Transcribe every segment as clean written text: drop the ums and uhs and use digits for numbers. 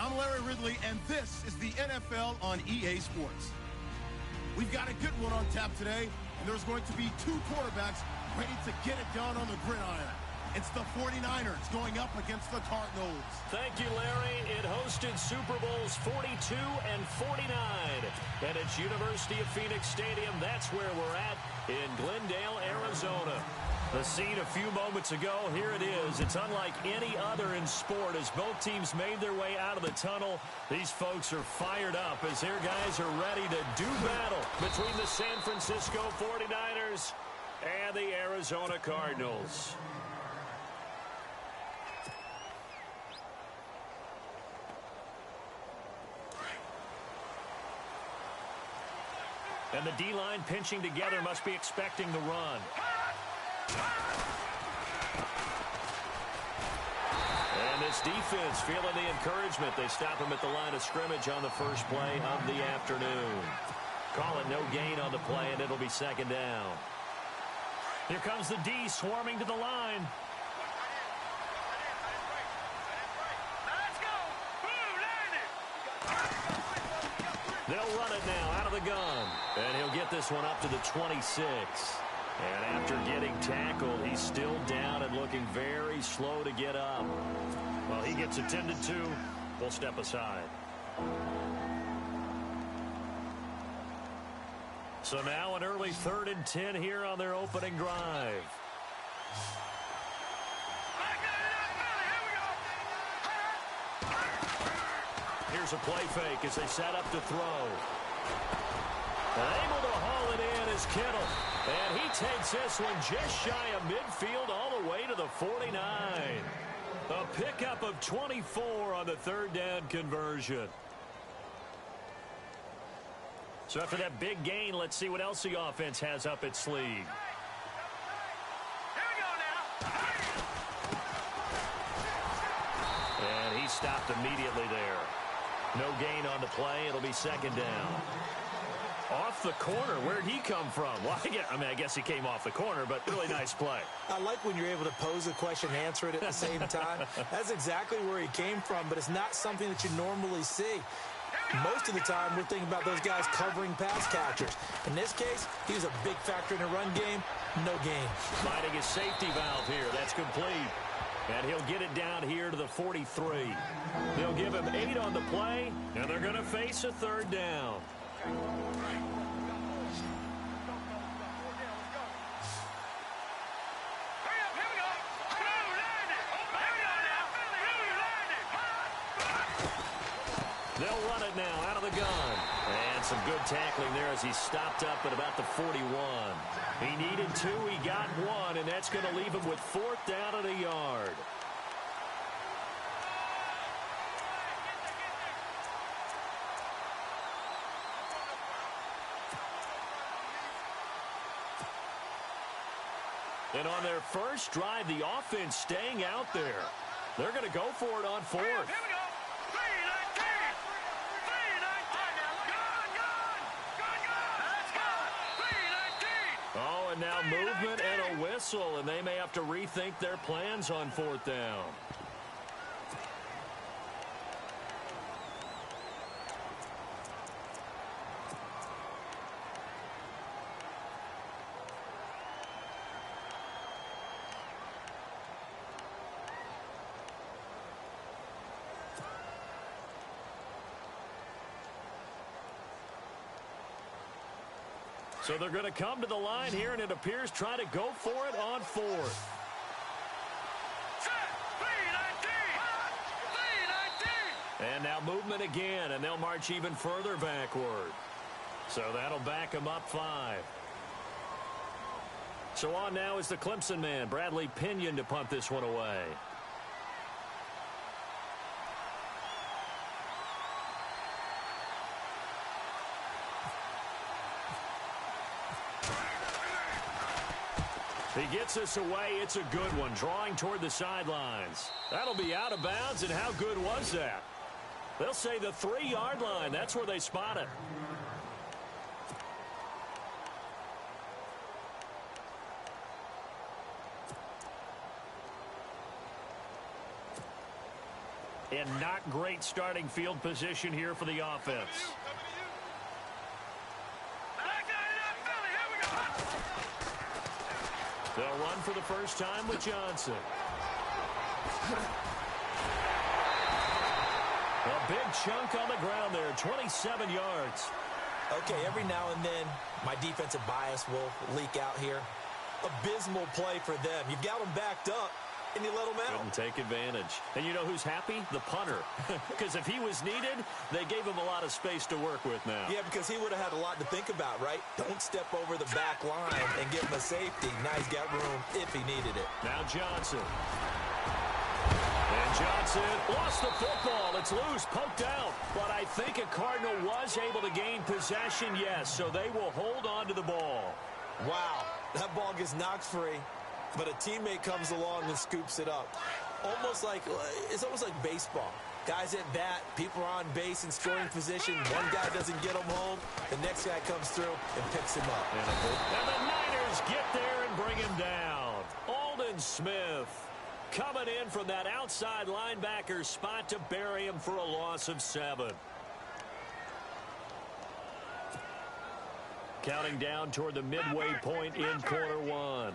I'm Larry Ridley, and this is the NFL on EA Sports. We've got a good one on tap today, and there's going to be two quarterbacks ready to get it done on the gridiron. It's the 49ers going up against the Cardinals. Thank you, Larry. It hosted Super Bowls 42 and 49. And it's University of Phoenix Stadium. That's where we're at in Glendale, Arizona. The scene a few moments ago, here it is. It's unlike any other in sport as both teams made their way out of the tunnel. These folks are fired up as their guys are ready to do battle between the San Francisco 49ers and the Arizona Cardinals. And the D-line pinching together must be expecting the run. And this defense feeling the encouragement. They stop him at the line of scrimmage on the first play of the afternoon. Call it no gain on the play, and it'll be second down. Here comes the D swarming to the line. They'll run it now out of the gun. And he'll get this one up to the 26. And after getting tackled, he's still down and looking very slow to get up. Well, he gets attended to. We'll step aside. So now an early 3rd and 10 here on their opening drive. Here's a play fake as they set up to throw. Able to haul it in is Kittle. And he takes this one just shy of midfield all the way to the 49. A pickup of 24 on the 3rd down conversion. So after that big gain, let's see what else the offense has up its sleeve. Here we go now. And he stopped immediately there. No gain on the play. It'll be second down. Off the corner. Where'd he come from? Well, I guess he came off the corner, but really nice play. I like when you're able to pose a question and answer it at the same time. That's exactly where he came from, but it's not something that you normally see. Most of the time, we're thinking about those guys covering pass catchers. In this case, he was a big factor in the run game. No gain. Finding his safety valve here. That's complete. And he'll get it down here to the 43. They'll give him 8 on the play, and they're going to face a 3rd down. They'll run it now out of the gun. And some good tackling there as he stopped up at about the 41. He needed 2, he got 1, and that's going to leave him with 4th down at a yard. And on their first drive, the offense staying out there. They're going to go for it on 4th. Here we go. 3-19. 3-19. Oh, and now movement and a whistle, and they may have to rethink their plans on 4th down. So they're going to come to the line here, and it appears try to go for it on 4th. And now movement again, and they'll march even further backward. So that'll back them up 5. So on now is the Clemson man, Bradley Pinion, to punt this one away. He gets us away. It's a good one, drawing toward the sidelines. That'll be out of bounds, and how good was that? They'll say the 3-yard line. That's where they spot it. and not great starting field position here for the offense. They'll run for the first time with Johnson. A big chunk on the ground there, 27 yards. Okay, every now and then, my defensive bias will leak out here. Abysmal play for them. You've got them backed up, and you let them out. Couldn't take advantage. And you know who's happy? The punter. Because if he was needed, they gave him a lot of space to work with now. Yeah, because he would have had a lot to think about, right? Don't step over the back line and give him a safety. Now he's got room if he needed it. Now Johnson. And Johnson lost the football. It's loose, poked out. But I think a Cardinal was able to gain possession, yes, so they will hold on to the ball. Wow, that ball gets knocked free, but a teammate comes along and scoops it up. It's almost like baseball. Guys at bat, people are on base in scoring position. One guy doesn't get him home. The next guy comes through and picks him up. And the Niners get there and bring him down. Aldon Smith coming in from that outside linebacker spot to bury him for a loss of 7. Counting down toward the midway point in quarter 1.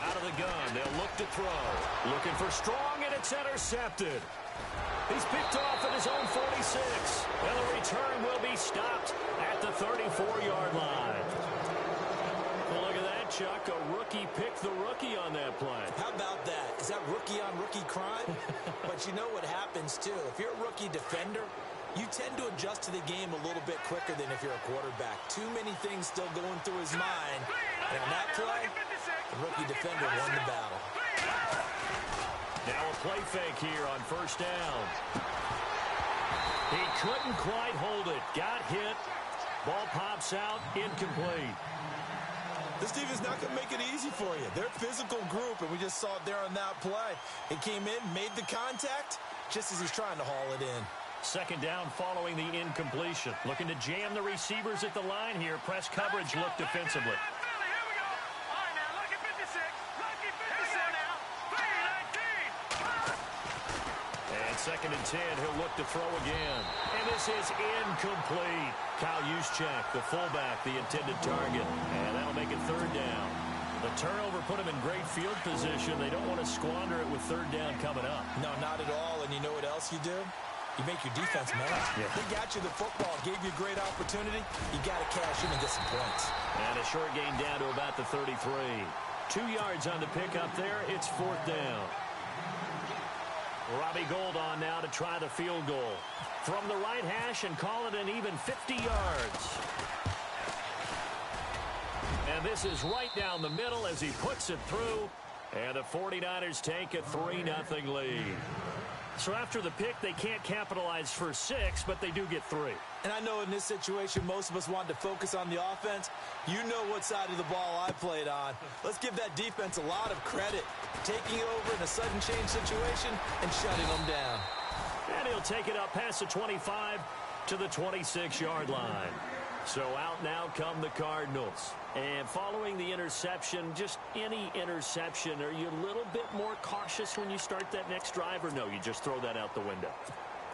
Out of the gun, they'll look to throw. Looking for Strong, and it's intercepted. He's picked off at his own 46. And the return will be stopped at the 34-yard line. Well, look at that, Chuck. A rookie picked the rookie on that play. How about that? Is that rookie-on-rookie crime? But you know what happens, too. If you're a rookie defender, you tend to adjust to the game a little bit quicker than if you're a quarterback. Too many things still going through his mind. And on that play, the rookie defender won the battle. Now a play fake here on first down. He couldn't quite hold it. Got hit. Ball pops out. Incomplete. This defense is not going to make it easy for you. They're a physical group, and we just saw it there on that play. He came in, made the contact, just as he's trying to haul it in. Second down following the incompletion. Looking to jam the receivers at the line here. Press coverage look defensively. Second and 10, he'll look to throw again. And this is incomplete. Kyle Juszczyk, the fullback, the intended target. And that'll make it third down. The turnover put him in great field position. They don't want to squander it with third down coming up. No, not at all. And you know what else you do? You make your defense mad. Yeah. They got you the football, gave you a great opportunity. You got to cash in and get some points. And a short gain down to about the 33. 2 yards on the pickup there. It's fourth down. Robbie Gould on now to try the field goal. From the right hash and call it an even 50 yards. And this is right down the middle as he puts it through. And the 49ers take a 3-0 lead. So after the pick, they can't capitalize for 6, but they do get 3. And I know in this situation, most of us wanted to focus on the offense. You know what side of the ball I played on. Let's give that defense a lot of credit. Taking over in a sudden change situation and shutting them down. And he'll take it up past the 25 to the 26-yard line. So out now come the Cardinals. And following the interception, just any interception, are you a little bit more cautious when you start that next drive, or no, you just throw that out the window?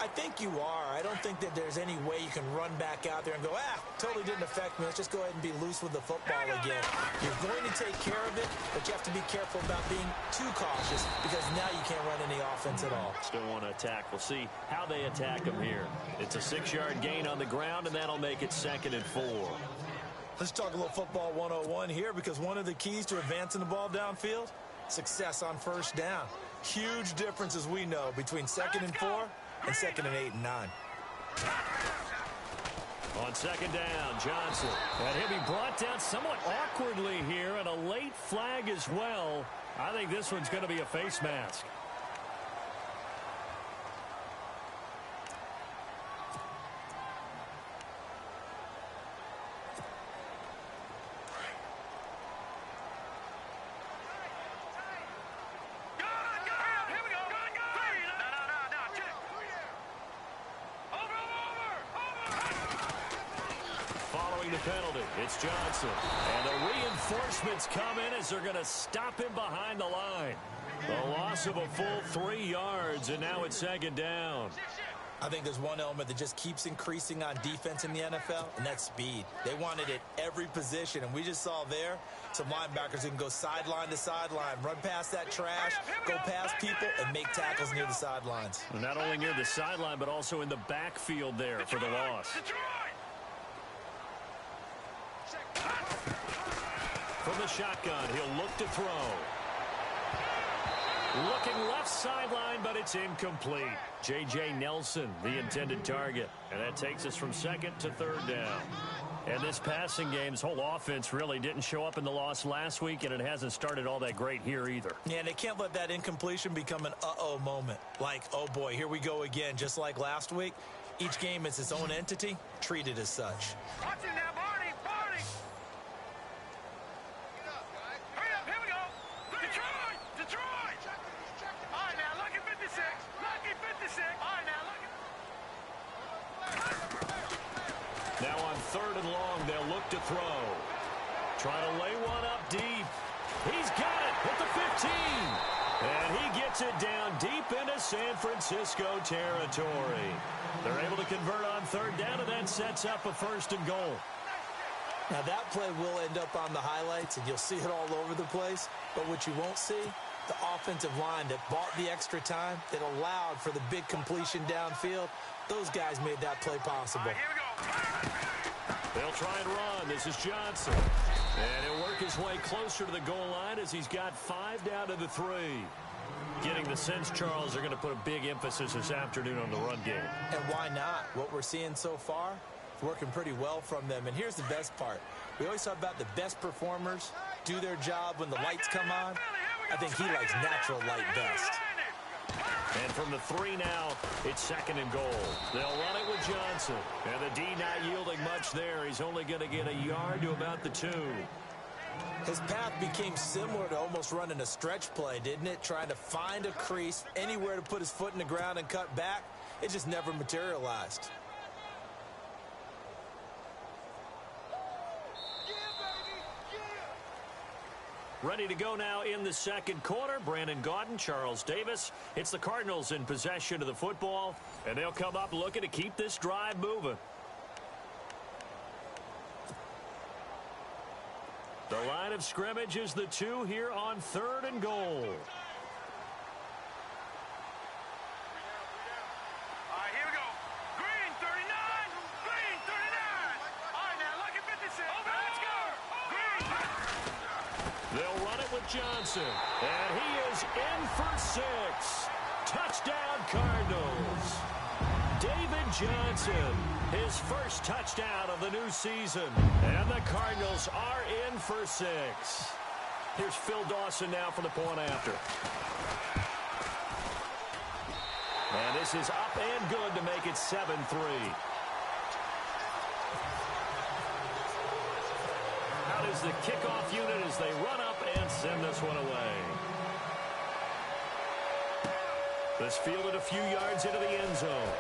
I think you are. I don't think that there's any way you can run back out there and go, totally didn't affect me. Let's just go ahead and be loose with the football again. You're going to take care of it, but you have to be careful about being too cautious because now you can't run any offense at all. Still want to attack. We'll see how they attack him here. It's a 6-yard gain on the ground, and that'll make it 2nd and 4. Let's talk a little football 101 here because one of the keys to advancing the ball downfield, success on first down. Huge difference, as we know, between 2nd and 4 and 2nd and 8 and 9. On 2nd down, Johnson. And he'll be brought down somewhat awkwardly here, and a late flag as well. I think this one's going to be a face mask. drawing the penalty. It's Johnson. And the reinforcements come in as they're going to stop him behind the line. A loss of a full 3 yards, and now it's second down. I think there's one element that just keeps increasing on defense in the NFL, and that's speed. They want it at every position, and we just saw there some linebackers who can go sideline to sideline, run past that trash, go past people, and make tackles near the sidelines. And not only near the sideline, but also in the backfield there for the loss. From the shotgun, he'll look to throw. Looking left sideline, but it's incomplete. J.J. Nelson, the intended target. And that takes us from second to third down. And this passing game, this whole offense really didn't show up in the loss last week, and it hasn't started all that great here either. Yeah, and they can't let that incompletion become an uh-oh moment. Like, oh boy, here we go again, just like last week. Each game is its own entity, treated as such. Watch it now, Barney! Barney! Get up, guys. Hurry up, here we go! Detroit! Detroit! All right, now, lucky 56. Lucky 56. All right, now, lucky... Now on third and long, they'll look to throw. Trying to lay one up deep. He's got it at the 15. And he gets it down deep into San Francisco territory. They're able to convert on third down, and that sets up a first and goal. Now that play will end up on the highlights, and you'll see it all over the place. But what you won't see, the offensive line that bought the extra time, that allowed for the big completion downfield, those guys made that play possible. Here we go. They'll try and run. This is Johnson. And he'll work his way closer to the goal line as he's got 5 down to the 3. Getting the sense, Charles, they're going to put a big emphasis this afternoon on the run game. And why not? What we're seeing so far, working pretty well from them. And here's the best part. We always talk about the best performers do their job when the lights come on. I think he likes natural light best. And from the 3 now, it's second and goal. They'll run it with Johnson. And the D not yielding much there. He's only going to get a yard to about the 2. His path became similar to almost running a stretch play, didn't it? Trying to find a crease, anywhere to put his foot in the ground and cut back. It just never materialized. Ready to go now in the second quarter. Brandon Gaudin, Charles Davis. It's the Cardinals in possession of the football, and they'll come up looking to keep this drive moving. The line of scrimmage is the 2 here on third and goal. All right, here we go. Green, 39. Green, 39. All right, now, lucky 56. Let's go. Green. They'll run it with Johnson. And he is in for 6. Touchdown, Cardinals. David Johnson, his first touchdown of the new season. And the Cardinals are in for 6. Here's Phil Dawson now for the point after. And this is up and good to make it 7-3. Out is the kickoff unit as they run up and send this one away. This fielded a few yards into the end zone.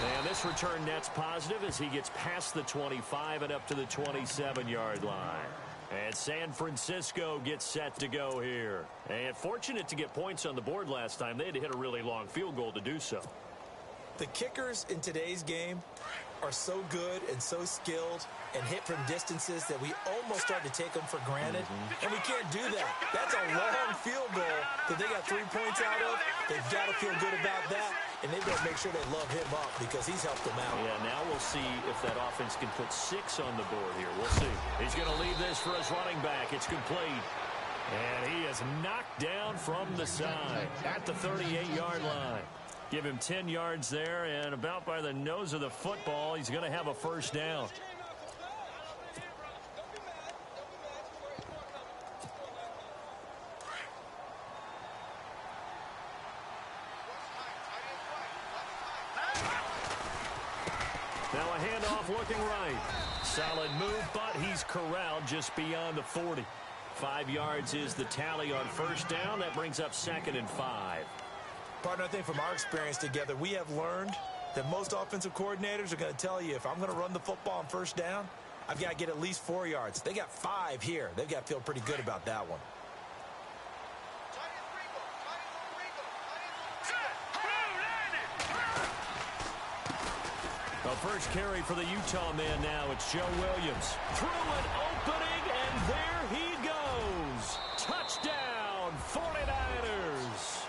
And this return net's positive as he gets past the 25 and up to the 27-yard line. And San Francisco gets set to go here. And fortunate to get points on the board last time. They had to hit a really long field goal to do so. The kickers in today's game are so good and so skilled and hit from distances that we almost start to take them for granted. And we can't do that. That's a long field goal that they got 3 points out of. They've got to feel good about that. And they've got to make sure they love him up because he's helped them out. Yeah, now we'll see if that offense can put 6 on the board here. We'll see. He's going to leave this for his running back. It's complete. And he is knocked down from the side at the 38-yard line. Give him 10 yards there, and about by the nose of the football, he's going to have a first down. Now a handoff looking right. Solid move, but he's corralled just beyond the 40. 5 yards is the tally on first down. That brings up second and 5. Partner, I think from our experience together, we have learned that most offensive coordinators are going to tell you, if I'm going to run the football on first down, I've got to get at least 4 yards. They got 5 here. They've got to feel pretty good about that one. The first carry for the Utah man now. It's Joe Williams. Through an opening, and there he goes. Touchdown, 49ers.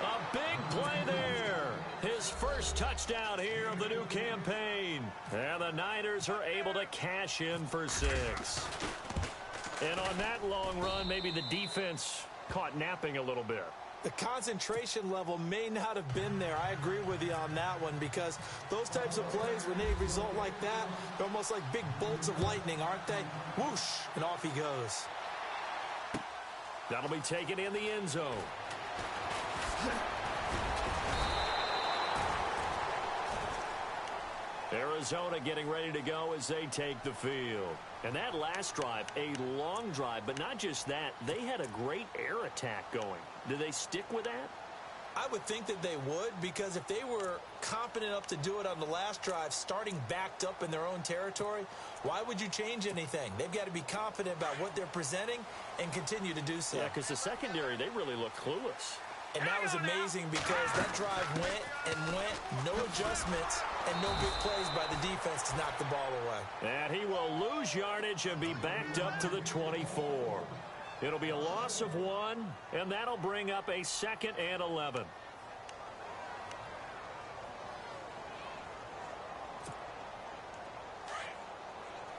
A big play there. His first touchdown here of the new campaign. And the Niners are able to cash in for 6. And on that long run, maybe the defense caught napping a little bit. The concentration level may not have been there. I agree with you on that one, because those types of plays, when they result like that, they're almost like big bolts of lightning, aren't they? Whoosh, and off he goes. That'll be taken in the end zone. Arizona getting ready to go as they take the field. And that last drive, a long drive, but not just that, they had a great air attack going. Do they stick with that? I would think that they would, because if they were competent enough to do it on the last drive, starting backed up in their own territory, why would you change anything? They've got to be confident about what they're presenting and continue to do so. Yeah, because the secondary, they really look clueless. And that was amazing, because that drive went and went, no adjustments, and no big plays by the defense to knock the ball away. And he will lose yardage and be backed up to the 24. It'll be a loss of 1, and that'll bring up a 2nd and 11.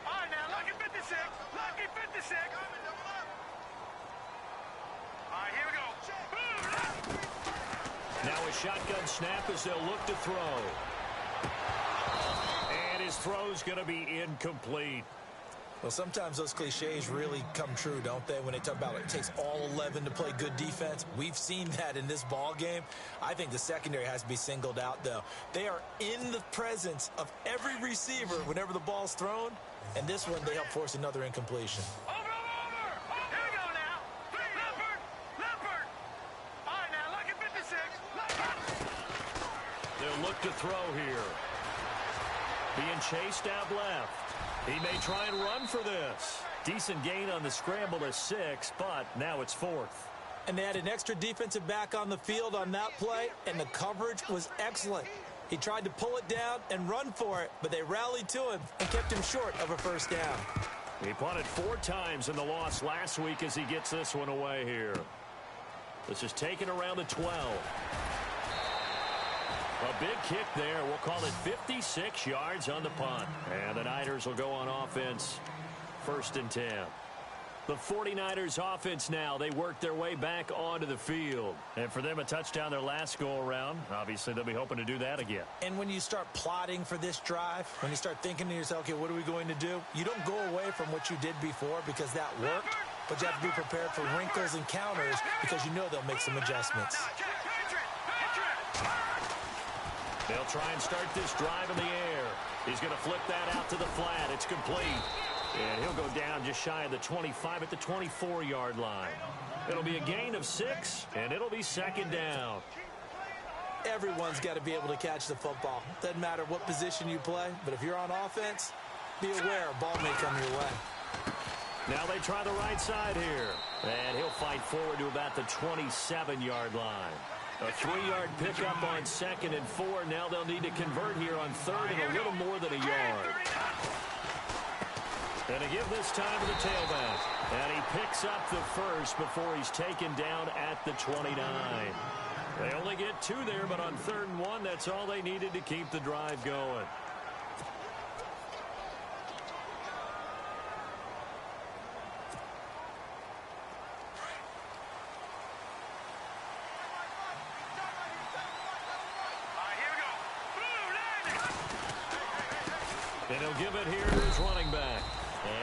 All right, now, lucky 56. Lucky 56. All right, here we go. Now a shotgun snap as they'll look to throw. And his throw's going to be incomplete. Well, sometimes those cliches really come true, don't they, when they talk about it takes all 11 to play good defense. We've seen that in this ball game. I think the secondary has to be singled out, though. They are in the presence of every receiver whenever the ball's thrown, and this one they help force another incompletion. Over. Here we go now. Leopard. All right, now, lucky 56. They'll look to throw here. Being chased out left. He may try and run for this. Decent gain on the scramble to 6, but now it's 4th. And they had an extra defensive back on the field on that play, and the coverage was excellent. He tried to pull it down and run for it, but they rallied to him and kept him short of a first down. He punted 4 times in the loss last week as he gets this one away here. This is taken around the 12. A big kick there. We'll call it 56 yards on the punt. And the Niners will go on offense. 1st and 10. The 49ers offense now. They work their way back onto the field. And for them, a touchdown their last go-around. Obviously, they'll be hoping to do that again. And when you start plotting for this drive, when you start thinking to yourself, okay, what are we going to do? You don't go away from what you did before because that worked. But you have to be prepared for wrinkles and counters because you know they'll make some adjustments. They'll try and start this drive in the air. He's going to flip that out to the flat. It's complete. And he'll go down just shy of the 25 at the 24-yard line. It'll be a gain of 6, and it'll be 2nd down. Everyone's got to be able to catch the football. Doesn't matter what position you play, but if you're on offense, be aware a ball may come your way. Now they try the right side here. And he'll fight forward to about the 27-yard line. A 3-yard pickup on 2nd and 4. Now they'll need to convert here on 3rd and a little more than a yard. And to give this time to the tailback. And he picks up the first before he's taken down at the 29. They only get 2 there, but on 3rd and 1, that's all they needed to keep the drive going. And he'll give it here to his running back.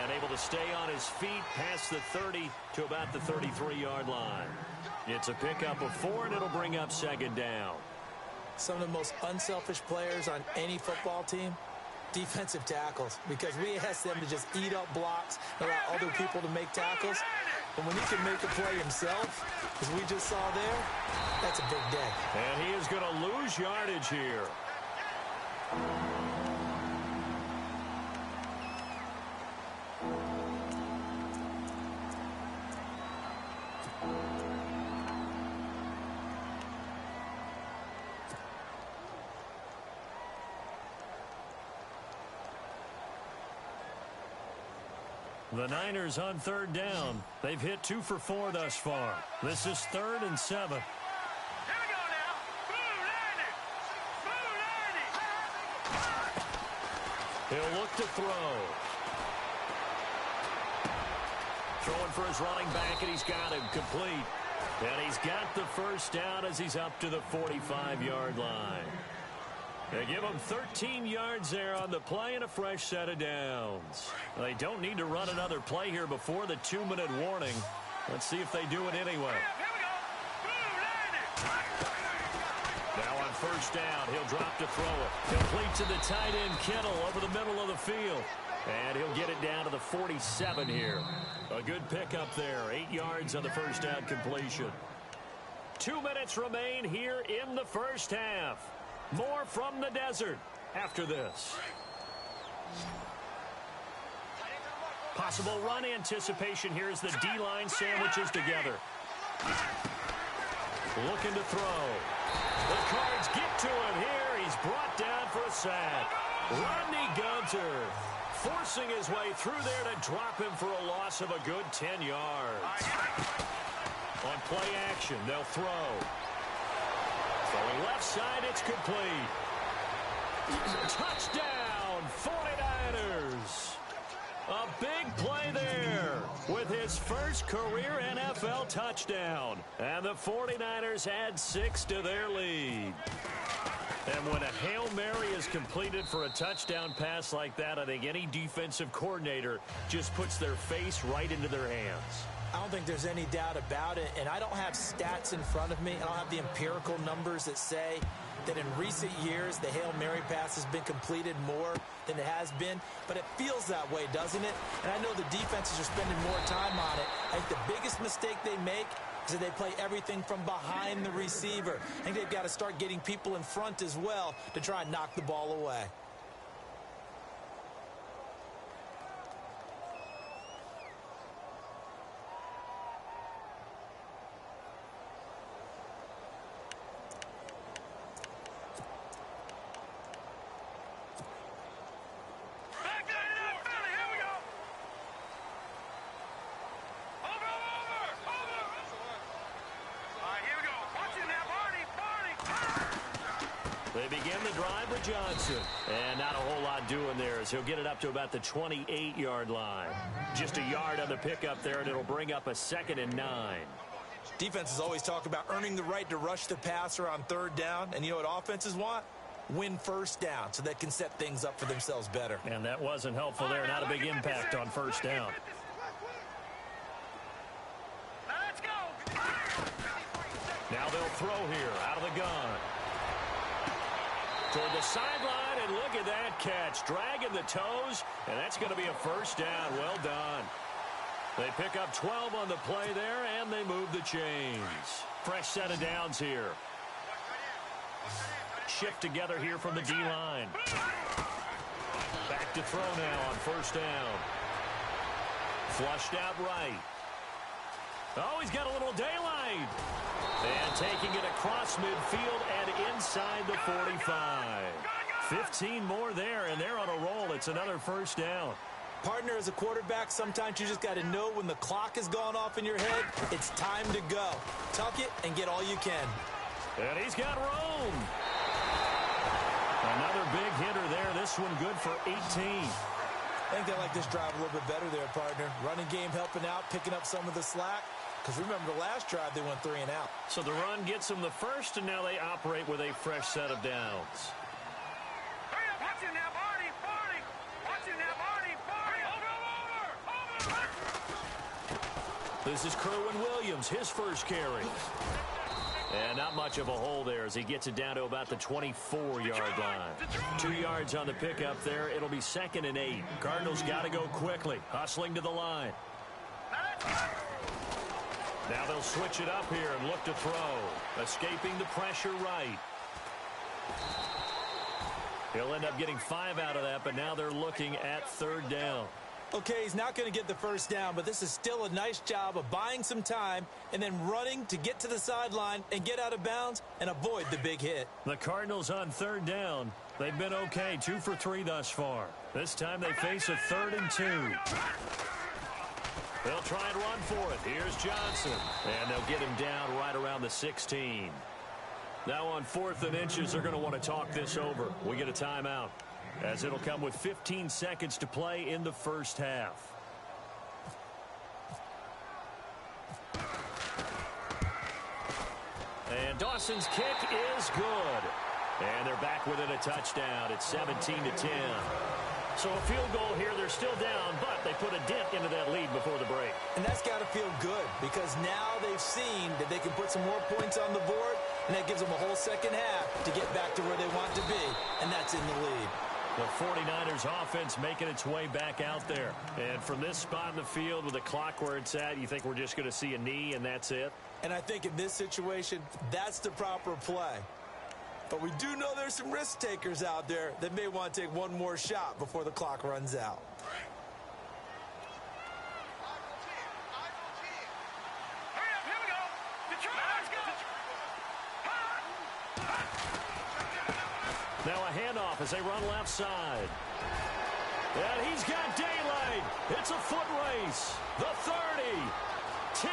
And able to stay on his feet past the 30 to about the 33-yard line. It's a pickup of 4, and it'll bring up 2nd down. Some of the most unselfish players on any football team, defensive tackles, because we ask them to just eat up blocks and allow other people to make tackles. But when he can make a play himself, as we just saw there, that's a big day. And he is going to lose yardage here. The Niners on third down. They've hit 2 for 4 thus far. This is 3rd and 7. Here we go now. Blue 90. Blue 90. He'll look to throw. Throwing for his running back, and he's got him complete. And he's got the first down as he's up to the 45-yard line. They give him 13 yards there on the play and a fresh set of downs. They don't need to run another play here before the 2-minute warning. Let's see if they do it anyway. Here we go. Blue 90. Now on first down, he'll drop to throw it. Complete to the tight end, Kittle, over the middle of the field. And he'll get it down to the 47 here. A good pickup there. 8 yards on the first down completion. 2 minutes remain here in the first half. More from the desert after this. Possible run anticipation here as the D-line sandwiches together. Looking to throw. The Cards get to him here. He's brought down for a sack. Rodney Gunter forcing his way through there to drop him for a loss of a good 10 yards. On play action, they'll throw. Throwing left side, it's complete. Touchdown, 49ers. A big play there with his first career NFL touchdown. And the 49ers add 6 to their lead. And when a Hail Mary is completed for a touchdown pass like that, I think any defensive coordinator just puts their face right into their hands. I don't think there's any doubt about it, and I don't have stats in front of me. I don't have the empirical numbers that say that in recent years the Hail Mary pass has been completed more than it has been, but it feels that way, doesn't it? And I know the defenses are spending more time on it. I think the biggest mistake they make is that they play everything from behind the receiver. I think they've got to start getting people in front as well to try and knock the ball away. They begin the drive with Johnson. And not a whole lot doing there as he'll get it up to about the 28-yard line. Just a yard on the pickup there, and it'll bring up a 2nd and 9. Defenses always talk about earning the right to rush the passer on third down. And you know what offenses want? Win first down so they can set things up for themselves better. And that wasn't helpful there. Not a big impact on first down. Let's go. Now they'll throw here out of the gun. Toward the sideline, and look at that catch. Dragging the toes, and that's going to be a first down. Well done. They pick up 12 on the play there, and they move the chains. Fresh set of downs here. Shift together here from the D-line. Back to throw now on first down. Flushed out right. Oh, he's got a little daylight. And taking it across midfield and inside the 45. 15 more there, and they're on a roll. It's another first down. Partner, as a quarterback, sometimes you just got to know when the clock has gone off in your head, it's time to go. Tuck it and get all you can. And he's got room. Another big hitter there. This one good for 18. I think they like this drive a little bit better there, partner. Running game helping out, picking up some of the slack. Because remember, the last drive, they went 3 and out. So the run gets them the first, and now they operate with a fresh set of downs. Hurry up, watch it now, Barney, Barney. Watch it now, Barney, Barney. Over. This is Kerwin Williams, his first carry. And not much of a hole there as he gets it down to about the 24-yard line. 2 yards on the pickup there. It'll be 2nd and 8. Cardinals got to go quickly, hustling to the line. Now they'll switch it up here and look to throw. Escaping the pressure right. He'll end up getting 5 out of that, but now they're looking at third down. Okay, he's not going to get the first down, but this is still a nice job of buying some time and then running to get to the sideline and get out of bounds and avoid the big hit. The Cardinals on third down. They've been okay, 2 for 3 thus far. This time they face a 3rd and 2. They'll try and run for it. Here's Johnson. And they'll get him down right around the 16. Now on 4th and inches, they're going to want to talk this over. We get a timeout, as it'll come with 15 seconds to play in the first half. And Dawson's kick is good. And they're back within a touchdown. It's 17-10. So a field goal here. They're still down, but they put a dent into that lead before the break. And that's got to feel good, because now they've seen that they can put some more points on the board, and that gives them a whole second half to get back to where they want to be, and that's in the lead. The 49ers offense making its way back out there. And from this spot in the field with the clock where it's at, you think we're just going to see a knee and that's it? And I think in this situation, that's the proper play. But we do know there's some risk takers out there that may want to take one more shot before the clock runs out. Hurry up, here we go. Detroit, let's go. Now a handoff as they run left side. And he's got daylight. It's a foot race. The 30, 10,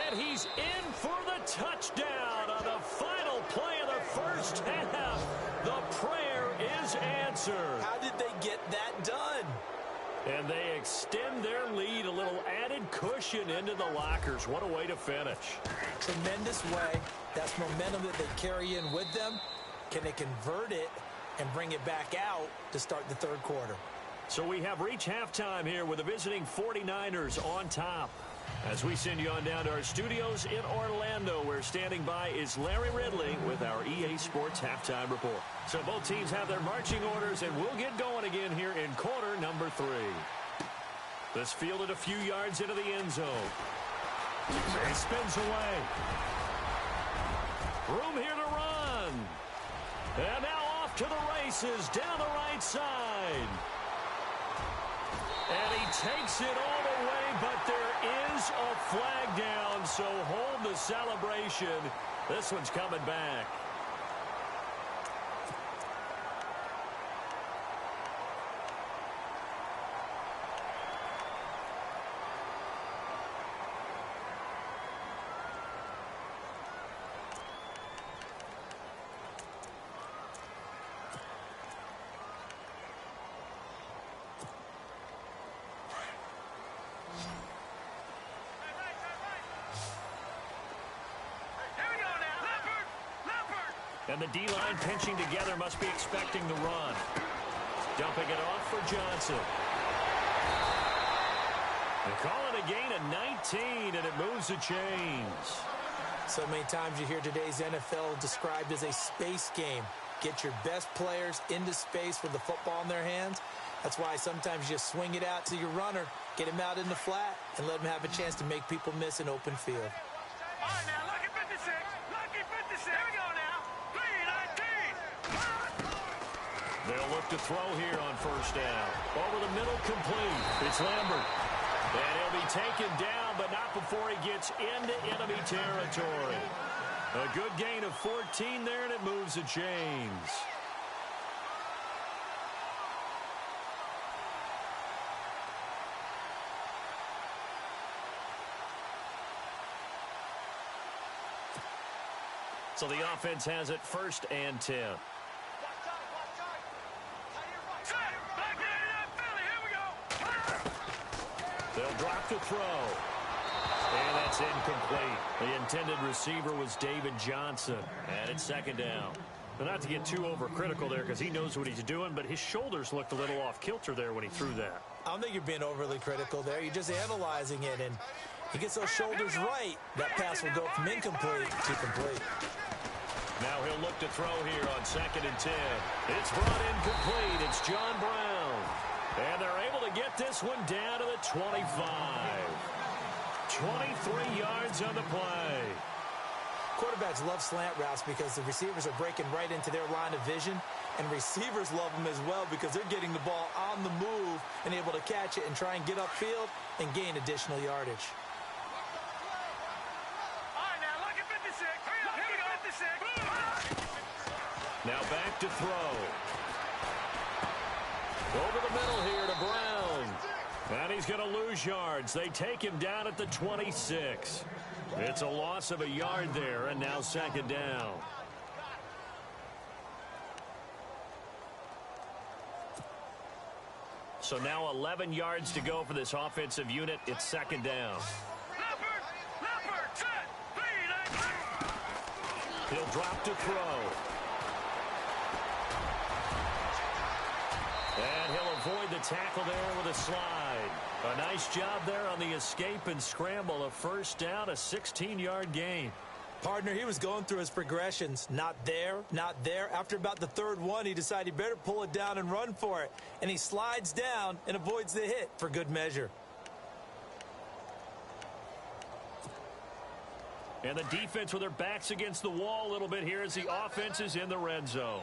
and he's in for the touchdown on the final play of the first half. The prayer is answered. How did they get that done? And they extend their lead, a little added cushion into the lockers. What a way to finish. Tremendous way. That's momentum that they carry in with them. Can they convert it and bring it back out to start the third quarter? So we have reached halftime here with the visiting 49ers on top. As we send you on down to our studios in Orlando, where standing by is Larry Ridley with our EA Sports Halftime Report. So both teams have their marching orders, and we'll get going again here in quarter number 3. This fielded a few yards into the end zone. He spins away. Room here to run. And now off to the races down the right side. And he takes it all the way, but there is a flag down, so hold the celebration. This one's coming back. And the D-line pinching together, must be expecting the run. Dumping it off for Johnson. They call it a gain of 19, and it moves the chains. So many times you hear today's NFL described as a space game. Get your best players into space with the football in their hands. That's why sometimes you swing it out to your runner, get him out in the flat, and let him have a chance to make people miss an open field. All right, now, lucky 56. Lucky 56. Here we go now. 3-19. They'll look to throw here on first down. Over the middle, complete. It's Lambert. And he'll be taken down, but not before he gets into enemy territory. A good gain of 14 there, and it moves the chains. So the offense has it 1st and 10. They'll drop the throw. And that's incomplete. The intended receiver was David Johnson. And it's 2nd down. But not to get too overcritical there, because he knows what he's doing, but his shoulders looked a little off kilter there when he threw that. I don't think you're being overly critical there. You're just analyzing it, and he gets those shoulders right. That pass will go from incomplete to complete. Now he'll look to throw here on 2nd and 10. It's brought in complete. It's John Brown. And they're able to get this one down to the 25. 23 yards on the play. Quarterbacks love slant routes because the receivers are breaking right into their line of vision, and receivers love them as well because they're getting the ball on the move and able to catch it and try and get upfield and gain additional yardage. All right, now, lucky 56. Hurry up, here we go. 56. Now back to throw. Over the middle here to Brown. And he's going to lose yards. They take him down at the 26. It's a loss of a yard there, and now second down. So now 11 yards to go for this offensive unit. It's second down. Leopard, set, He'll drop to throw. And he'll avoid the tackle there with a slide. A nice job there on the escape and scramble. A first down, a 16-yard gain. Partner, he was going through his progressions. Not there, not there. After about the third one, he decided he better pull it down and run for it. And he slides down and avoids the hit for good measure. And the defense with their backs against the wall a little bit here as the offense is in the red zone.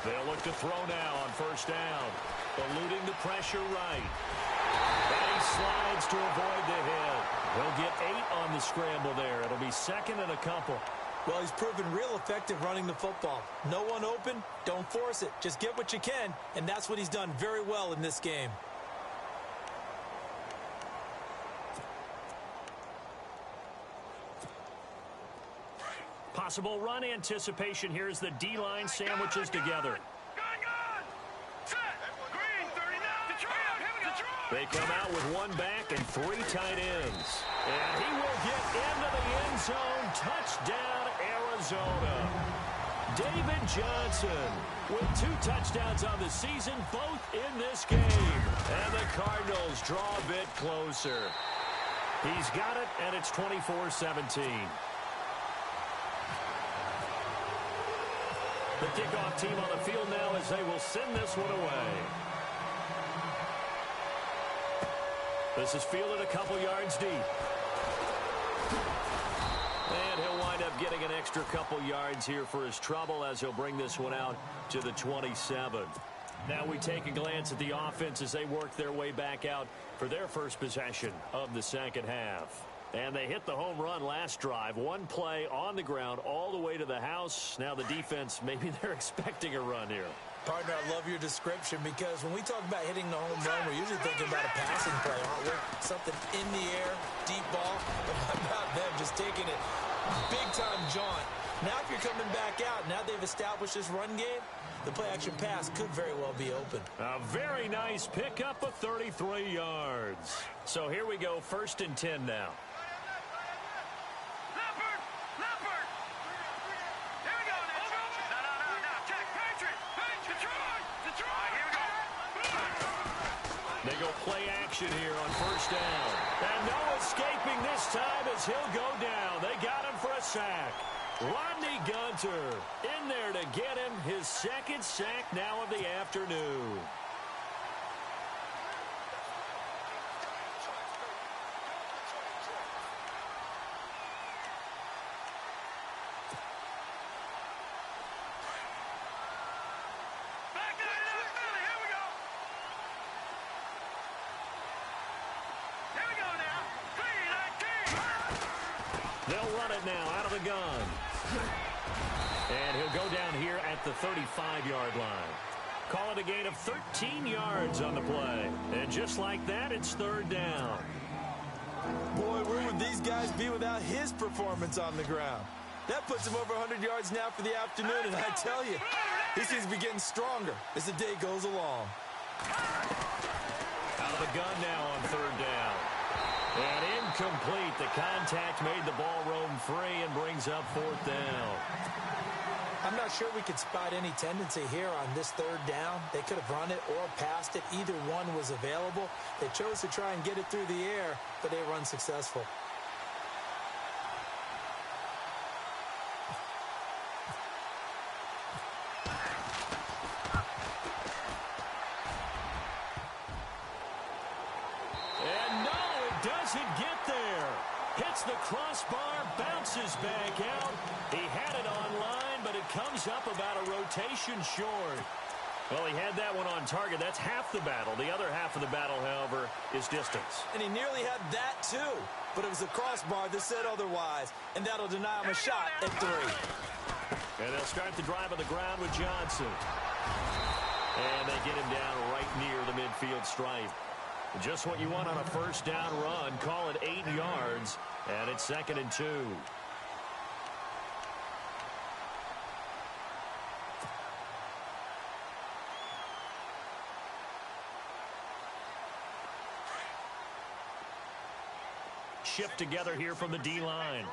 They'll look to throw now on first down. Eluding the pressure right. And he slides to avoid the hit. He'll get 8 on the scramble there. It'll be second and a couple. Well, he's proven real effective running the football. No one open, don't force it. Just get what you can, and that's what he's done very well in this game. Possible run anticipation here as the D-line sandwiches together. They come out with one back and 3 tight ends. And he will get into the end zone. Touchdown, Arizona. David Johnson with 2 touchdowns on the season, both in this game. And the Cardinals draw a bit closer. He's got it, and it's 24-17. The kickoff team on the field now as they will send this one away. This is fielded a couple yards deep. And he'll wind up getting an extra couple yards here for his trouble as he'll bring this one out to the 27. Now we take a glance at the offense as they work their way back out for their first possession of the second half. And they hit the home run last drive. One play on the ground all the way to the house. Now the defense, maybe they're expecting a run here. Partner, I love your description because when we talk about hitting the home run, we're usually thinking about a passing play, aren't we? Something in the air, deep ball. But how about them just taking it big-time jaunt? Now if you're coming back out, now they've established this run game, the play-action pass could very well be open. A very nice pickup of 33 yards. So here we go, 1st and 10 now. They go play action here on first down. And no escaping this time as he'll go down. They got him for a sack. Rodney Gunter in there to get him his second sack now of the afternoon. They'll run it now out of the gun. And he'll go down here at the 35-yard line. Call it a gain of 13 yards on the play. And just like that, it's 3rd down. Boy, where would these guys be without his performance on the ground? That puts him over 100 yards now for the afternoon, and I tell you, he seems to be getting stronger as the day goes along. Out of the gun now on 3rd down. And incomplete. The contact made the ball roam free and brings up 4th down. I'm not sure we could spot any tendency here on this 3rd down. They could have run it or passed it. Either one was available. They chose to try and get it through the air, but they were unsuccessful. Doesn't get there. Hits the crossbar, bounces back out. He had it online, but it comes up about a rotation short. Well, he had that one on target. That's half the battle. The other half of the battle, however, is distance. And he nearly had that, too. But it was the crossbar that said otherwise, and that'll deny him a shot at 3. And they'll start the drive on the ground with Johnson. And they get him down right near the midfield stripe. Just what you want on a first down run. Call it 8 yards, and it's 2nd and 2. Shift together here from the D-line.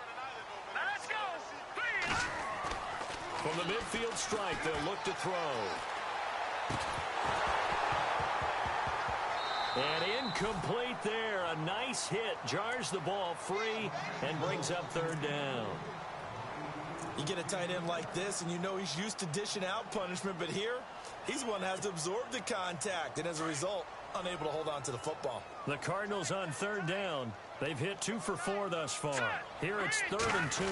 Let's go. From the midfield stripe, they'll look to throw. And incomplete there. A nice hit. Jars the ball free and brings up 3rd down. You get a tight end like this, and you know he's used to dishing out punishment, but here, he's the one that has to absorb the contact, and as a result, unable to hold on to the football. The Cardinals on 3rd down. They've hit 2 for 4 thus far. Here it's 3rd and 2.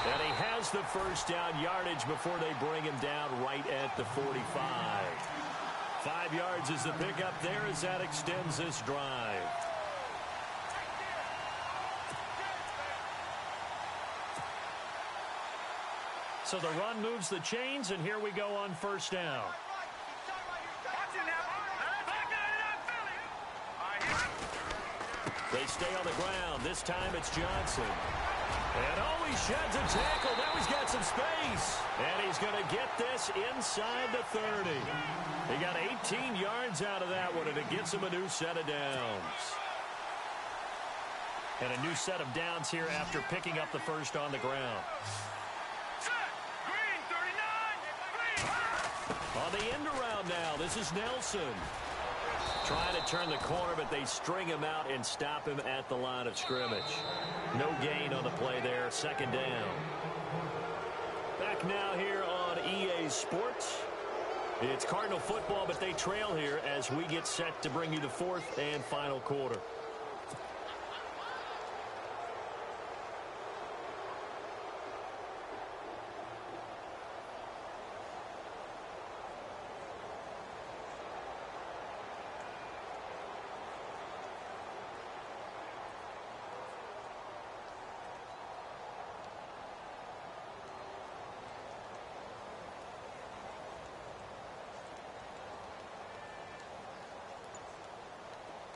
And he has the first down yardage before they bring him down right at the 45. 5 yards is the pickup there as that extends this drive. So the run moves the chains, and here we go on 1st down. They stay on the ground. This time it's Johnson. And oh, he sheds a tackle. Now he's got some space. And he's going to get this inside the 30. He got 18 yards out of that one, and it gets him a new set of downs. And a new set of downs here after picking up the first on the ground. On the end around now, this is Nelson. Trying to turn the corner, but they string him out and stop him at the line of scrimmage. No gain on the play there. 2nd down. Back now here on EA Sports. It's Cardinal football, but they trail here as we get set to bring you the 4th and final quarter.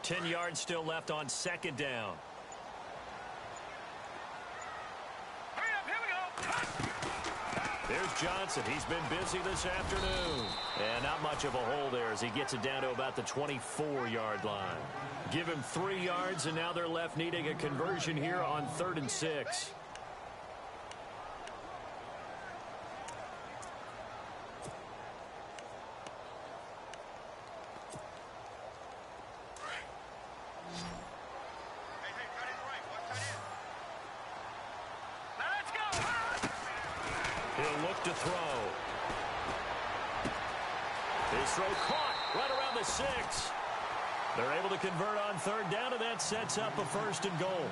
Ten yards still left on 2nd down. Hurry up, here we go. There's Johnson. He's been busy this afternoon. And not much of a hole there as he gets it down to about the 24-yard line. Give him 3 yards, and now they're left needing a conversion here on 3rd and 6. He'll look to throw. His throw caught right around the 6. They're able to convert on 3rd down, and that sets up a 1st and goal.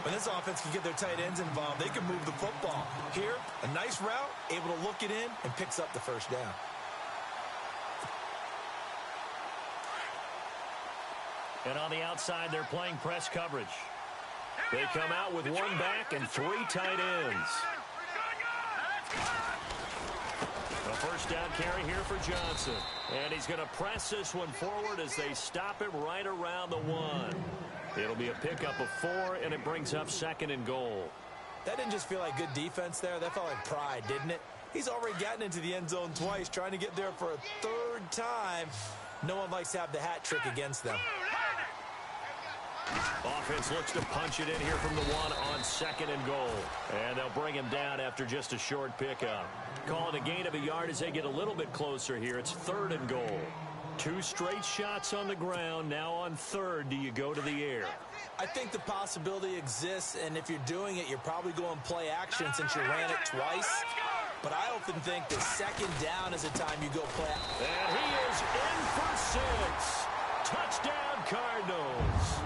When this offense can get their tight ends involved, they can move the football. Here, a nice route, able to look it in, and picks up the 1st down. And on the outside, they're playing press coverage. They come out with 1 back and 3 tight ends. A 1st down carry here for Johnson. And he's going to press this one forward as they stop him right around the 1. It'll be a pickup of 4, and it brings up 2nd and goal. That didn't just feel like good defense there. That felt like pride, didn't it? He's already gotten into the end zone twice, trying to get there for a 3rd time. No one likes to have the hat trick against them. Offense looks to punch it in here from the 1 on 2nd and goal. And they'll bring him down after just a short pickup. Calling a gain of a yard as they get a little bit closer here. It's 3rd and goal. 2 straight shots on the ground. Now on 3rd, do you go to the air? I think the possibility exists, and if you're doing it, you're probably going play action since you ran it twice. But I often think the 2nd down is the time you go play. And he is in for 6. Touchdown, Cardinals.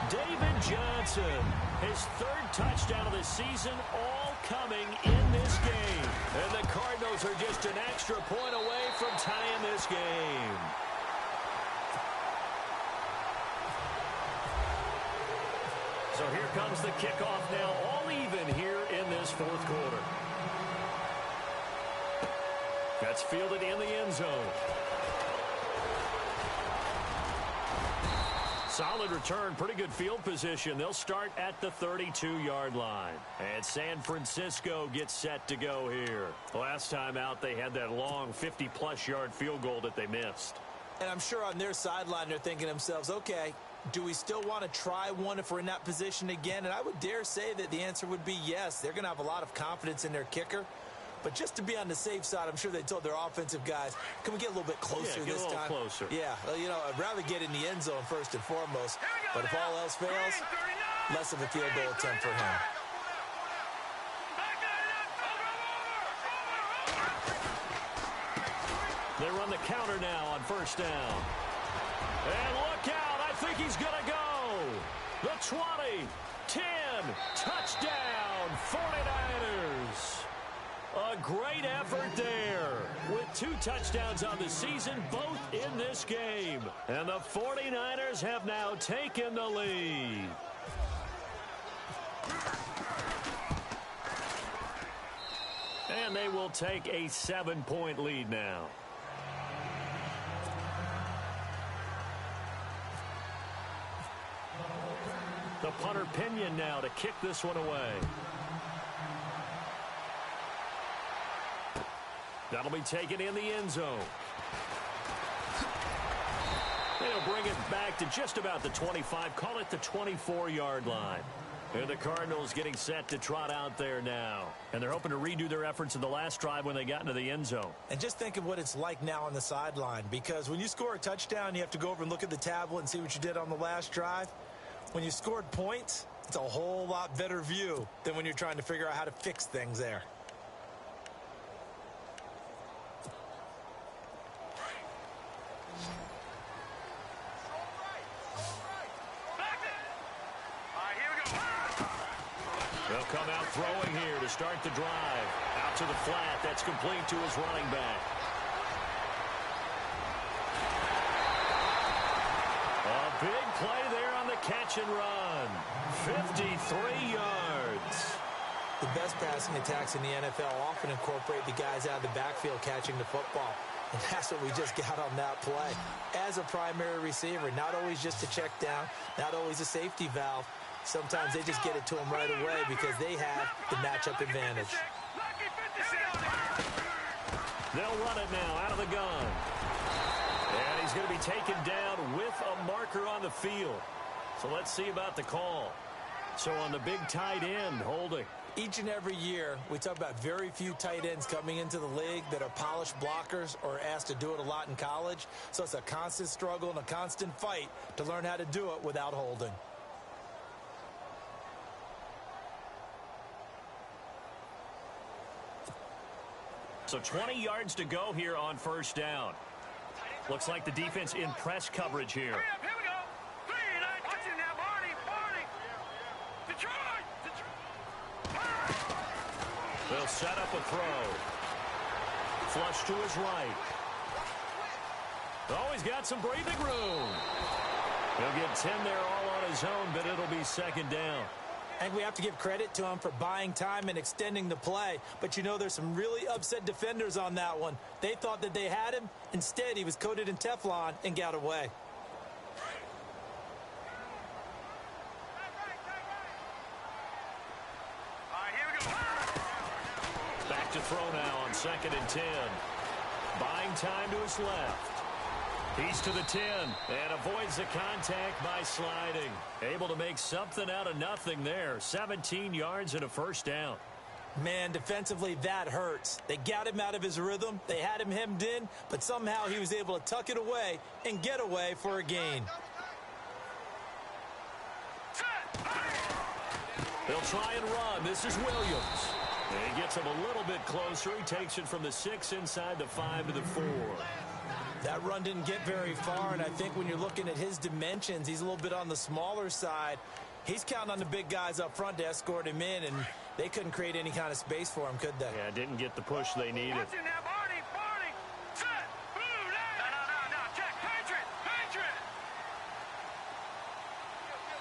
David Johnson, his 3rd touchdown of the season, all coming in this game. And the Cardinals are just an extra point away from tying this game. So here comes the kickoff now, all even here in this 4th quarter. That's fielded in the end zone. Solid return, pretty good field position. They'll start at the 32-yard line. And San Francisco gets set to go here. Last time out, they had that long 50-plus yard field goal that they missed. And I'm sure on their sideline, they're thinking to themselves, okay, do we still want to try one if we're in that position again? And I would dare say that the answer would be yes. They're going to have a lot of confidence in their kicker. But just to be on the safe side, I'm sure they told their offensive guys, can we get a little bit closer this time? Get a little closer. Yeah, well, you know, I'd rather get in the end zone first and foremost. But if all else fails, less of a field goal attempt for him. They run the counter now on first down. And look out, I think he's going to go. The 20, 10, touchdown, 49ers. A great effort there with 2 touchdowns on the season, both in this game. And the 49ers have now taken the lead. And they will take a 7-point lead now. The punter Pinion now to kick this one away. That'll be taken in the end zone. They'll bring it back to just about the 25. Call it the 24-yard line. And the Cardinals getting set to trot out there now. And they're hoping to redo their efforts in the last drive when they got into the end zone. And just think of what it's like now on the sideline. Because when you score a touchdown, you have to go over and look at the tablet and see what you did on the last drive. When you scored points, it's a whole lot better view than when you're trying to figure out how to fix things there. They'll come out throwing here to start the drive. Out to the flat. That's complete to his running back. A big play there on the catch and run. 53 yards. The best passing attacks in the NFL often incorporate the guys out of the backfield catching the football. And that's what we just got on that play. As a primary receiver, not always just a check down, not always a safety valve. Sometimes they just get it to him right away because they have the matchup advantage. They'll run it now out of the gun. And he's going to be taken down with a marker on the field. So let's see about the call. So on the big tight end, holding. Each and every year, we talk about very few tight ends coming into the league that are polished blockers or asked to do it a lot in college. So it's a constant struggle and a constant fight to learn how to do it without holding. So 20 yards to go here on first down. Looks like the defense in press coverage here. Here we go. 3 and 9. Watch it now, Barney. Detroit. They'll set up a throw. Flush to his right. Oh, he's got some breathing room. He'll get 10 there all on his own, but it'll be second down. And we have to give credit to him for buying time and extending the play. But, you know, there's some really upset defenders on that one. They thought that they had him. Instead, he was coated in Teflon and got away. Here we go. Back to throw now on 2nd and 10. Buying time to his left. He's to the 10 and avoids the contact by sliding. Able to make something out of nothing there. 17 yards and a first down. Man, defensively, that hurts. They got him out of his rhythm. They had him hemmed in, but somehow he was able to tuck it away and get away for a gain. They'll try and run. This is Williams. And he gets him a little bit closer. He takes it from the 6 inside the 5 to the 4. That run didn't get very far, and I think when you're looking at his dimensions, he's a little bit on the smaller side. He's counting on the big guys up front to escort him in, and they couldn't create any kind of space for him, could they? Yeah, didn't get the push they needed. Watch it now, Barney. Set. Blue, no. Check. Patriot. Here we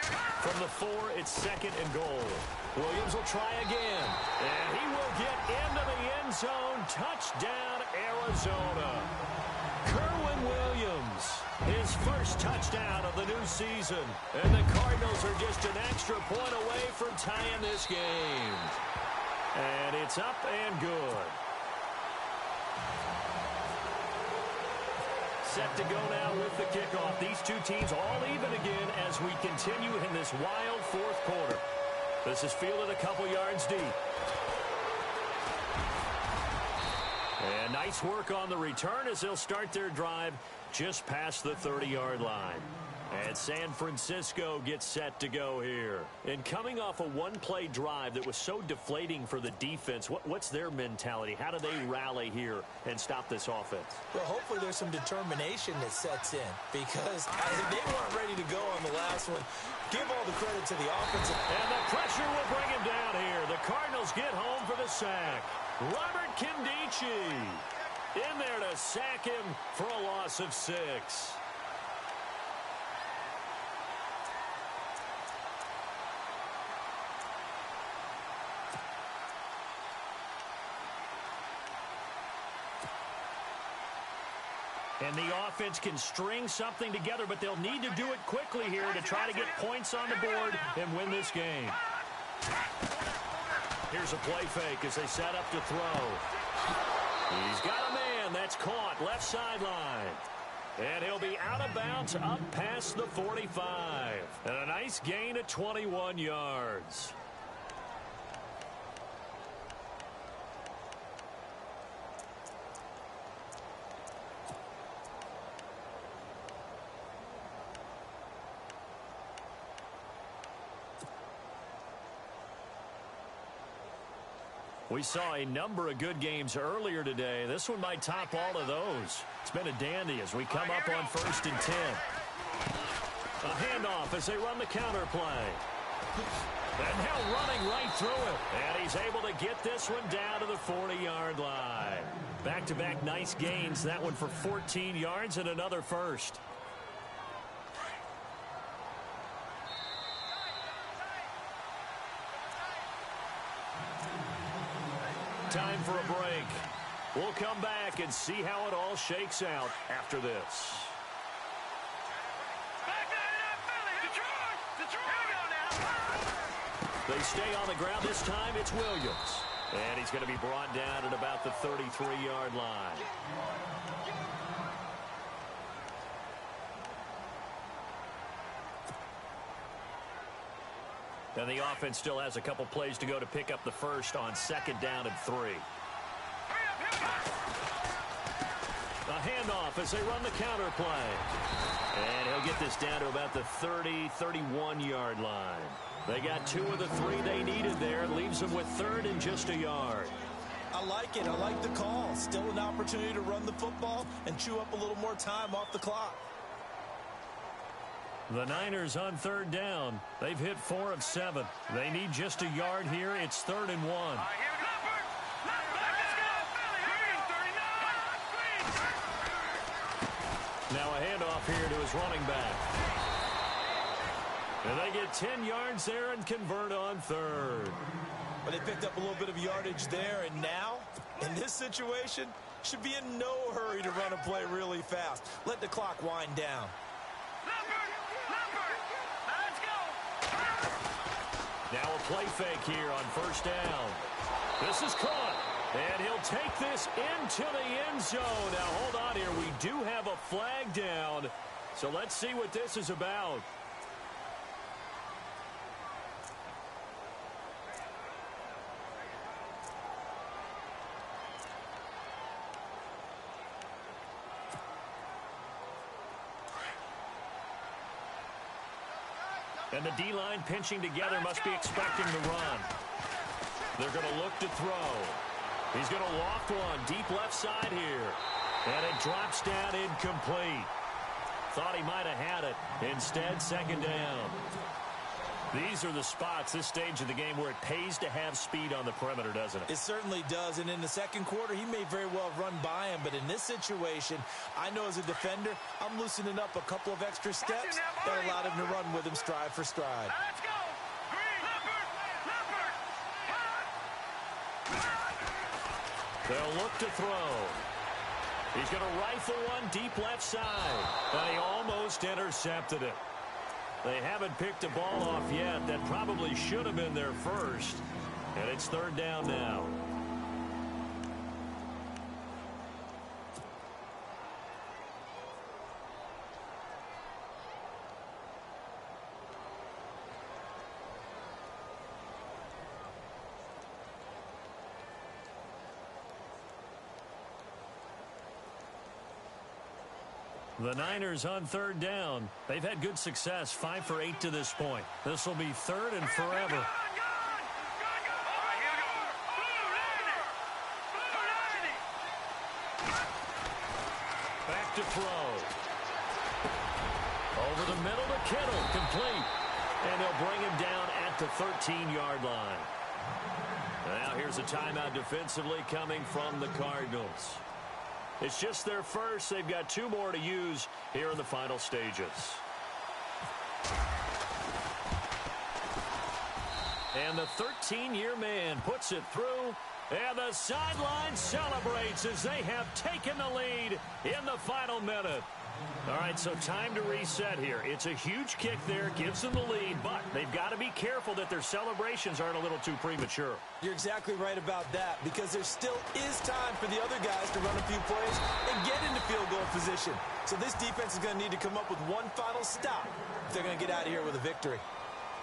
go. From the 4, it's 2nd and goal. Williams will try again, and he will get into the end end zone. Touchdown, Arizona. Kerwin Williams, his first touchdown of the new season. And the Cardinals are just an extra point away from tying this game. And it's up and good. Set to go now with the kickoff. These two teams all even again as we continue in this wild fourth quarter. This is fielded a couple yards deep. And nice work on the return as they'll start their drive just past the 30-yard line. And San Francisco gets set to go here. And coming off a one-play drive that was so deflating for the defense, what's their mentality? How do they rally here and stop this offense? Well, hopefully there's some determination that sets in because they weren't ready to go on the last one. Give all the credit to the offense. And the pressure will bring him down here. The Cardinals get home for the sack. Robert Kimdichie in there to sack him for a loss of 6. And the offense can string something together, but they'll need to do it quickly here to try to get points on the board and win this game. Here's a play fake as they set up to throw. He's got a man that's caught left sideline. And he'll be out of bounds up past the 45. And a nice gain of 21 yards. We saw a number of good games earlier today. This one might top all of those. It's been a dandy as we come up on 1st and 10. A handoff as they run the counter play. And now running right through it. And he's able to get this one down to the 40-yard line. Back-to-back nice gains. That one for 14 yards and another first. Time for a break. We'll come back and see how it all shakes out after this. They stay on the ground. This time it's Williams. And he's going to be brought down at about the 33-yard line. And the offense still has a couple plays to go to pick up the first on 2nd down and 3. A handoff as they run the counter play. And he'll get this down to about the 30, 31-yard line. They got 2 of the 3 they needed there. Leaves them with 3rd and just a yard. I like it. I like the call. Still an opportunity to run the football and chew up a little more time off the clock. The Niners on 3rd down. They've hit 4 of 7. They need just a yard here. It's 3rd and 1. Now a handoff here to his running back. And they get 10 yards there and convert on 3rd. But they picked up a little bit of yardage there, and now, in this situation, should be in no hurry to run a play really fast. Let the clock wind down. Now a play fake here on 1st down. This is caught. And he'll take this into the end zone. Now hold on here. We do have a flag down. So let's see what this is about. And the D-line pinching together must be expecting the run. They're going to look to throw. He's going to loft one deep left side here. And it drops down incomplete. Thought he might have had it. Instead, 2nd down. These are the spots, this stage of the game, where it pays to have speed on the perimeter, doesn't it? It certainly does. And in the 2nd quarter, he may very well run by him. But in this situation, I know as a defender, I'm loosening up a couple of extra steps that allowed him to run with him stride for stride. Let's go. Green. Leopard. They'll look to throw. He's going to rifle one deep left side. And he almost intercepted it. They haven't picked a ball off yet. That probably should have been their first. And it's third down now. The Niners on third down. They've had good success, 5 for 8 to this point. This will be third and forever. Back to throw. Over the middle to Kittle, complete. And they'll bring him down at the 13-yard line. Now here's a timeout defensively coming from the Cardinals. It's just their first. They've got 2 more to use here in the final stages. And the 13-year man puts it through. And the sideline celebrates as they have taken the lead in the final minute. All right, so time to reset here. It's a huge kick there, gives them the lead, but they've got to be careful that their celebrations aren't a little too premature. You're exactly right about that, because there still is time for the other guys to run a few plays and get into field goal position. So this defense is going to need to come up with one final stop if they're going to get out of here with a victory.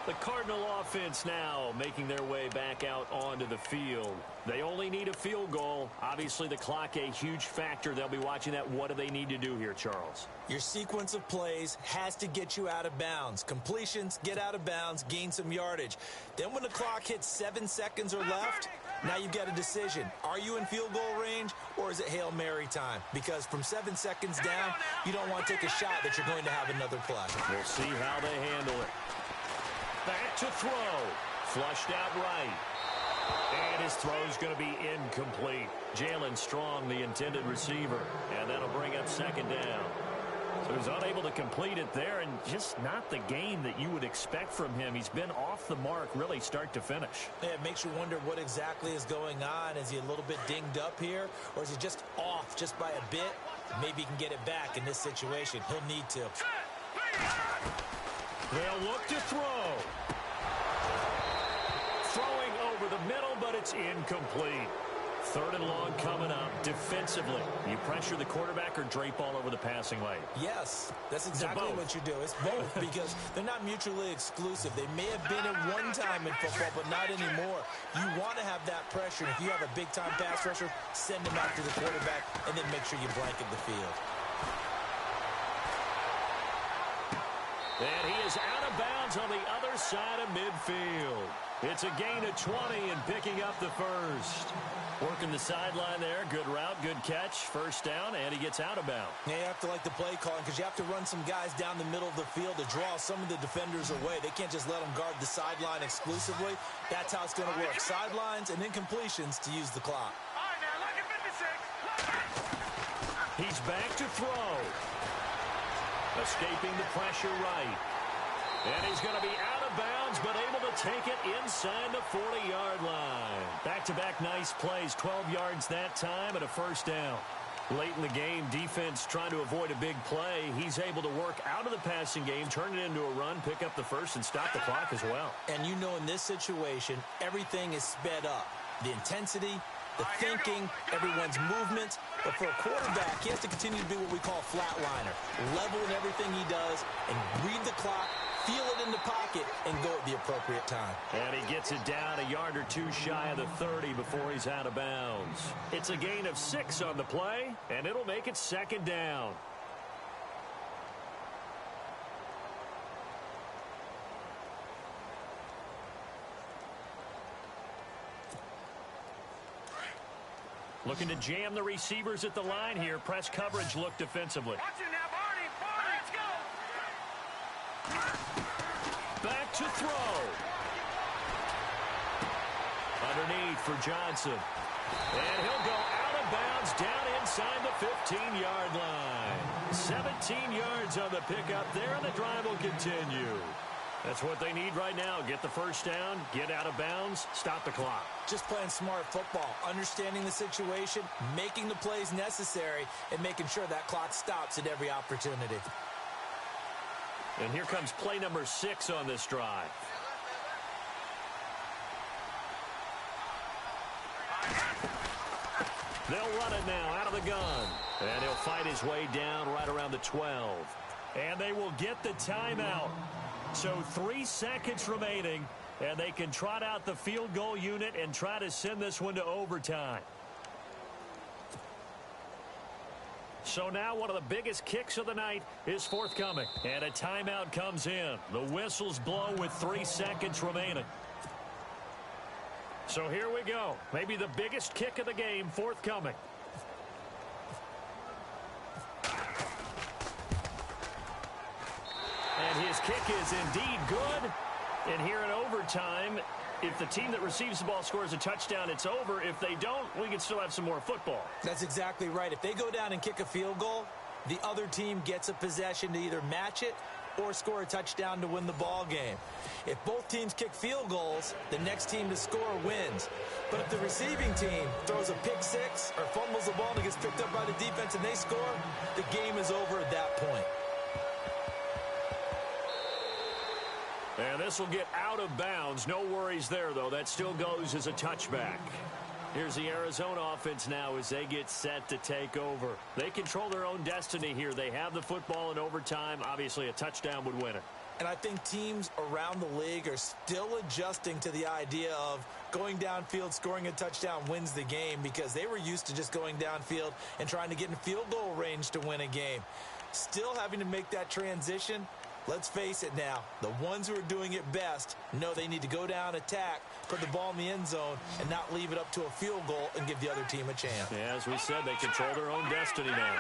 The Cardinal offense now making their way back out onto the field. They only need a field goal. Obviously, the clock a huge factor. They'll be watching that. What do they need to do here, Charles? Your sequence of plays has to get you out of bounds. Completions, get out of bounds, gain some yardage. Then when the clock hits 7 seconds or left, now you've got a decision. Are you in field goal range, or is it Hail Mary time? Because from 7 seconds down, you don't want to take a shot that you're going to have another play. We'll see how they handle it. Back to throw. Flushed out right. And his throw's going to be incomplete. Jalen Strong, the intended receiver. And that'll bring up second down. So he's unable to complete it there, and just not the game that you would expect from him. He's been off the mark really start to finish. Yeah, it makes you wonder what exactly is going on. Is he a little bit dinged up here, or is he just off just by a bit? Maybe he can get it back in this situation. He'll need to. They'll look to throw. Throwing over the middle, but it's incomplete. Third and long coming up defensively. You pressure the quarterback or drape all over the passing lane? Yes, that's exactly what you do. It's both because they're not mutually exclusive. They may have been at one time in football, but not anymore. You want to have that pressure. If you have a big-time pass rusher, send him after the quarterback, and then make sure you blanket the field. And he is out of bounds on the other side of midfield. It's a gain of 20 and picking up the first. Working the sideline there. Good route, good catch. First down, and he gets out of bounds. Yeah, you have to like the play calling because you have to run some guys down the middle of the field to draw some of the defenders away. They can't just let them guard the sideline exclusively. That's how it's going to work. Sidelines and then completions to use the clock. All right, now, look at 56. He's back to throw. Escaping the pressure right. And he's going to be out of bounds, but able to take it inside the 40-yard line. Back-to-back nice plays, 12 yards that time and a first down. Late in the game, defense trying to avoid a big play. He's able to work out of the passing game, turn it into a run, pick up the first, and stop the clock as well. And you know in this situation, everything is sped up. The intensity, the thinking, everyone's movement. But for a quarterback, he has to continue to be what we call flatliner. Level in everything he does and read the clock, feel it in the pocket, and go at the appropriate time. And he gets it down a yard or two shy of the 30 before he's out of bounds. It's a gain of 6 on the play, and it'll make it second down. Looking to jam the receivers at the line here. Press coverage look defensively. Watch it now, Barney. Barney, let's go. Back to throw. Underneath for Johnson. And he'll go out of bounds down inside the 15-yard line. 17 yards on the pickup there, and the drive will continue. That's what they need right now. Get the first down, get out of bounds, stop the clock. Just playing smart football, understanding the situation, making the plays necessary, and making sure that clock stops at every opportunity. And here comes play number 6 on this drive. They'll run it now out of the gun. And he'll fight his way down right around the 12. And they will get the timeout. So 3 seconds remaining, and they can trot out the field goal unit and try to send this one to overtime. So now one of the biggest kicks of the night is forthcoming. And a timeout comes in. The whistles blow with 3 seconds remaining. So here we go. Maybe the biggest kick of the game forthcoming. And his kick is indeed good. And here in overtime, if the team that receives the ball scores a touchdown, it's over. If they don't, we can still have some more football. That's exactly right. If they go down and kick a field goal, the other team gets a possession to either match it or score a touchdown to win the ball game. If both teams kick field goals, the next team to score wins. But if the receiving team throws a pick six or fumbles the ball and it gets picked up by the defense and they score, the game is over at that point. And this will get out of bounds. No worries there, though. That still goes as a touchback. Here's the Arizona offense now as they get set to take over. They control their own destiny here. They have the football in overtime. Obviously, a touchdown would win it. And I think teams around the league are still adjusting to the idea of going downfield, scoring a touchdown wins the game, because they were used to just going downfield and trying to get in field goal range to win a game. Still having to make that transition. Let's face it now, the ones who are doing it best know they need to go down, attack, put the ball in the end zone, and not leave it up to a field goal and give the other team a chance. Yeah, as we said, they control their own destiny now.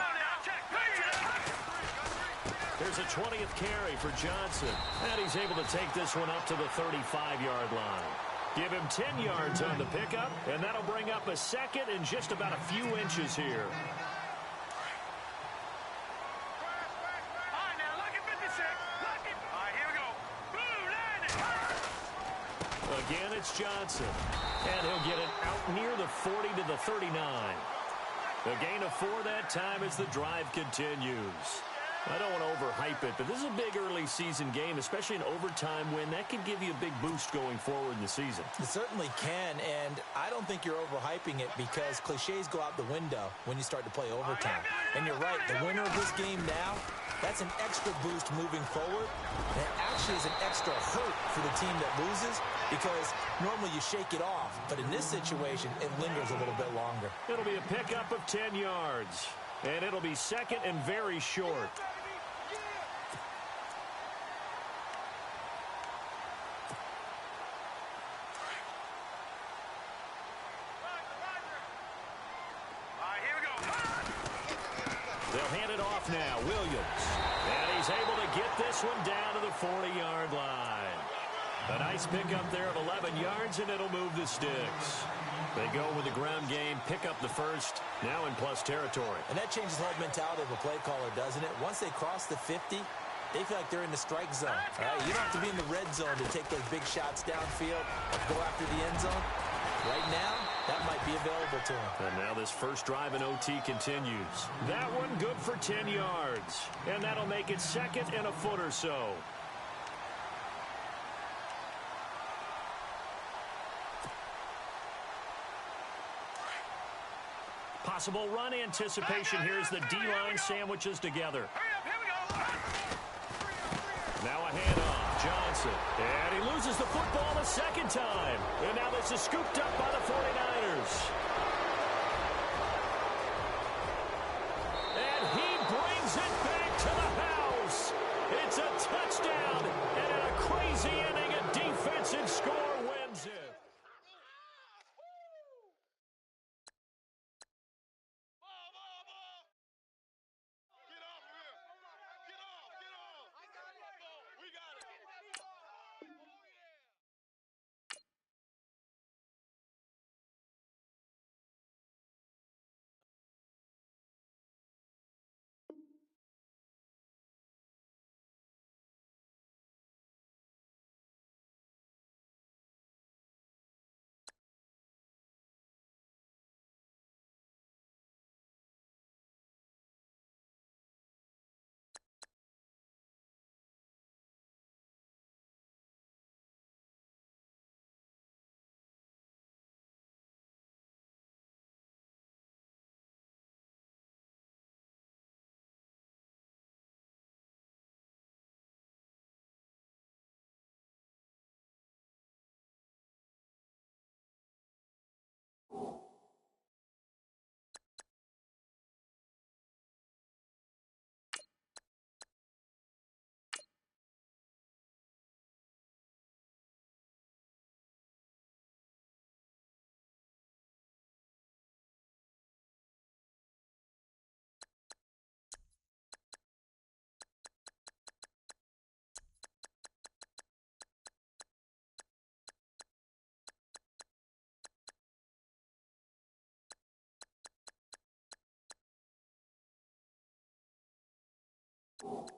There's a 20th carry for Johnson. And he's able to take this one up to the 35-yard line. Give him 10 yards on the pickup, and that'll bring up a second and just about a few inches here. Again, it's Johnson. And he'll get it out near the 40 to the 39. A gain of 4 that time as the drive continues. I don't want to overhype it, but this is a big early season game, especially an overtime win. That can give you a big boost going forward in the season. It certainly can, and I don't think you're overhyping it because cliches go out the window when you start to play overtime. And you're right, the winner of this game now, that's an extra boost moving forward. And it actually is an extra hurt for the team that loses because normally you shake it off. But in this situation, it lingers a little bit longer. It'll be a pickup of 10 yards. And it'll be second and very short. They'll hand it off now. Williams. And he's able to get this one down to the 40-yard line. A nice pickup there of 11 yards, and it'll move the sticks. They go with the ground game, pick up the first, now in plus territory. And that changes the whole mentality of a play caller, doesn't it? Once they cross the 50, they feel like they're in the strike zone. All right? You don't have to be in the red zone to take those big shots downfield or go after the end zone. Right now, that might be available to them. And now this first drive in OT continues. That one good for 10 yards. And that'll make it second and a foot or so. Possible run anticipation. Here's the D-line sandwiches together. Now a handoff. Johnson. And he loses the football the second time. And now this is scooped up by the 49ers. And he brings it back to the house. It's a touchdown. And in a crazy inning, a defensive score wins it. You